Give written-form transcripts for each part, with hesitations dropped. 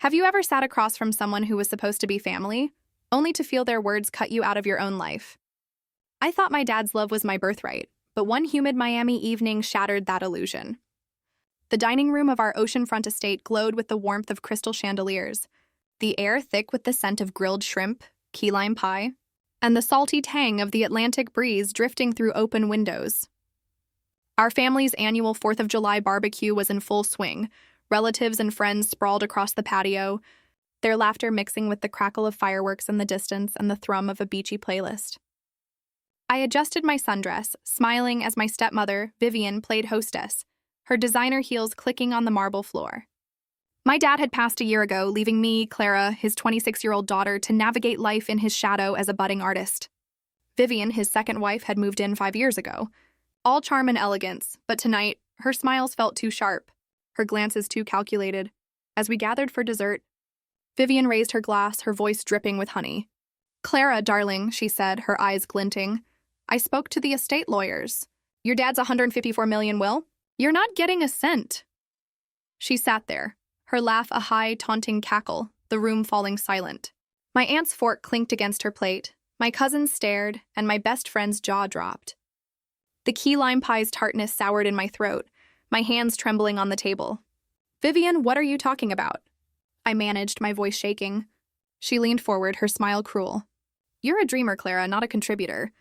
Have you ever sat across from someone who was supposed to be family, only to feel their words cut you out of your own life? I thought my dad's love was my birthright, but one humid Miami evening shattered that illusion. The dining room of our oceanfront estate glowed with the warmth of crystal chandeliers, the air thick with the scent of grilled shrimp, key lime pie, and the salty tang of the Atlantic breeze drifting through open windows. Our family's annual 4th of July barbecue was in full swing. Relatives and friends sprawled across the patio, their laughter mixing with the crackle of fireworks in the distance and the thrum of a beachy playlist. I adjusted my sundress, smiling as my stepmother, Vivian, played hostess, her designer heels clicking on the marble floor. My dad had passed a year ago, leaving me, Clara, his 26-year-old daughter, to navigate life in his shadow as a budding artist. Vivian, his second wife, had moved in 5 years ago. All charm and elegance, but tonight, her smiles felt too sharp, her glances too calculated. As we gathered for dessert, Vivian raised her glass, her voice dripping with honey. "Clara, darling," she said, her eyes glinting, "I spoke to the estate lawyers. Your dad's $154 million will? You're not getting a cent." She sat there, her laugh a high, taunting cackle, the room falling silent. My aunt's fork clinked against her plate, my cousins stared, and my best friend's jaw dropped. The key lime pie's tartness soured in my throat, my hands trembling on the table. "Vivian, what are you talking about?" I managed, my voice shaking. She leaned forward, her smile cruel. "You're a dreamer, Clara, not a contributor.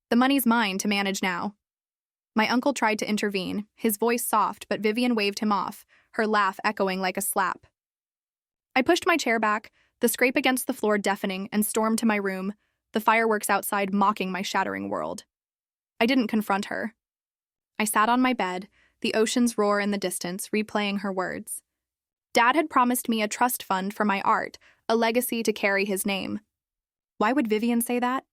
The money's mine to manage now." My uncle tried to intervene, his voice soft, but Vivian waved him off, her laugh echoing like a slap. I pushed my chair back, the scrape against the floor deafening, and stormed to my room, the fireworks outside mocking my shattering world. I didn't confront her. I sat on my bed, the ocean's roar in the distance, replaying her words. Dad had promised me a trust fund for my art, a legacy to carry his name. Why would Vivian say that?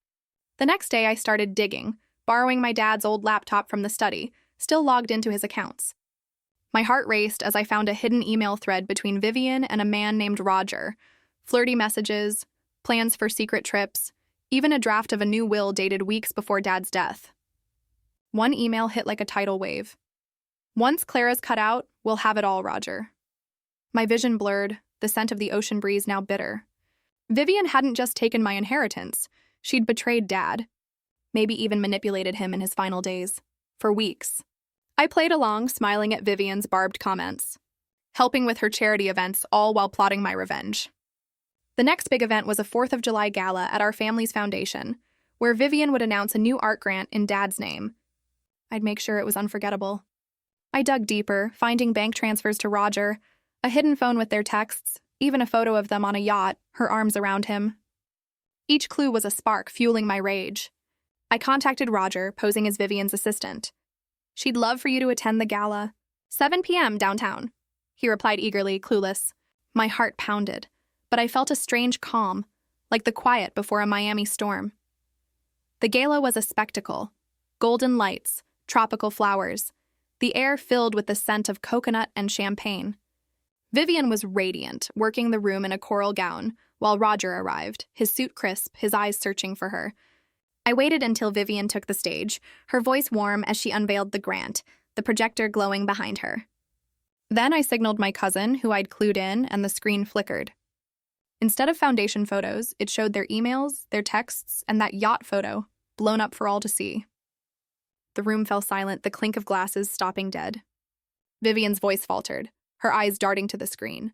The next day I started digging, borrowing my dad's old laptop from the study, still logged into his accounts. My heart raced as I found a hidden email thread between Vivian and a man named Roger, flirty messages, plans for secret trips, even a draft of a new will dated weeks before Dad's death. One email hit like a tidal wave. "Once Clara's cut out, we'll have it all, Roger." My vision blurred, the scent of the ocean breeze now bitter. Vivian hadn't just taken my inheritance. She'd betrayed Dad. Maybe even manipulated him in his final days. For weeks. I played along, smiling at Vivian's barbed comments, helping with her charity events, all while plotting my revenge. The next big event was a 4th of July gala at our family's foundation, where Vivian would announce a new art grant in Dad's name. I'd make sure it was unforgettable. I dug deeper, finding bank transfers to Roger, a hidden phone with their texts, even a photo of them on a yacht, her arms around him. Each clue was a spark, fueling my rage. I contacted Roger, posing as Vivian's assistant. "She'd love for you to attend the gala. 7 p.m. downtown." He replied eagerly, clueless. My heart pounded, but I felt a strange calm, like the quiet before a Miami storm. The gala was a spectacle. Golden lights, tropical flowers, the air filled with the scent of coconut and champagne. Vivian was radiant, working the room in a coral gown, while Roger arrived, his suit crisp, his eyes searching for her. I waited until Vivian took the stage, her voice warm as she unveiled the grant, the projector glowing behind her. Then I signaled my cousin, who I'd clued in, and the screen flickered. Instead of foundation photos, it showed their emails, their texts, and that yacht photo, blown up for all to see. The room fell silent, the clink of glasses stopping dead. Vivian's voice faltered, her eyes darting to the screen.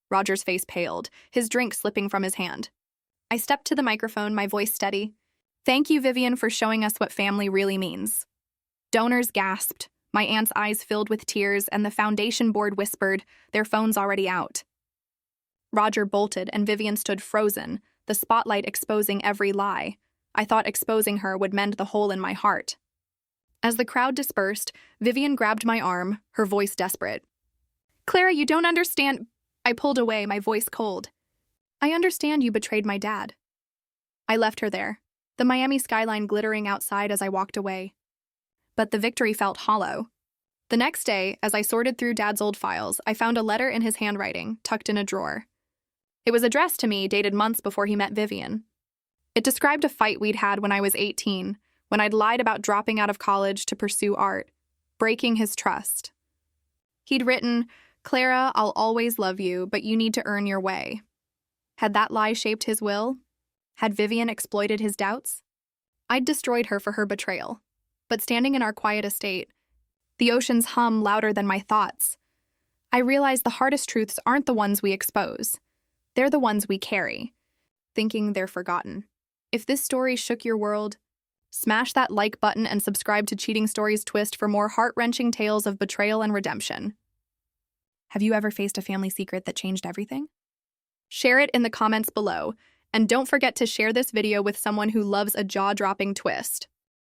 Roger's face paled, his drink slipping from his hand. I stepped to the microphone, my voice steady. "Thank you, Vivian, for showing us what family really means." Donors gasped, my aunt's eyes filled with tears, and the foundation board whispered, their phones already out. Roger bolted, and Vivian stood frozen, the spotlight exposing every lie. I thought exposing her would mend the hole in my heart. As the crowd dispersed, Vivian grabbed my arm, her voice desperate. "Clara, you don't understand." I pulled away, my voice cold. "I understand you betrayed my dad." I left her there, the Miami skyline glittering outside as I walked away. But the victory felt hollow. The next day, as I sorted through Dad's old files, I found a letter in his handwriting, tucked in a drawer. It was addressed to me, dated months before he met Vivian. It described a fight we'd had when I was 18, when I'd lied about dropping out of college to pursue art, breaking his trust. He'd written, Clara, I'll always love you, but you need to earn your way. Had that lie shaped his will? Had Vivian exploited his doubts? I'd destroyed her for her betrayal. But standing in our quiet estate, the ocean's hum louder than my thoughts, I realized the hardest truths aren't the ones we expose. They're the ones we carry, thinking they're forgotten. If this story shook your world, smash that like button and subscribe to Cheating Stories Twist for more heart-wrenching tales of betrayal and redemption. Have you ever faced a family secret that changed everything? Share it in the comments below, and don't forget to share this video with someone who loves a jaw-dropping twist.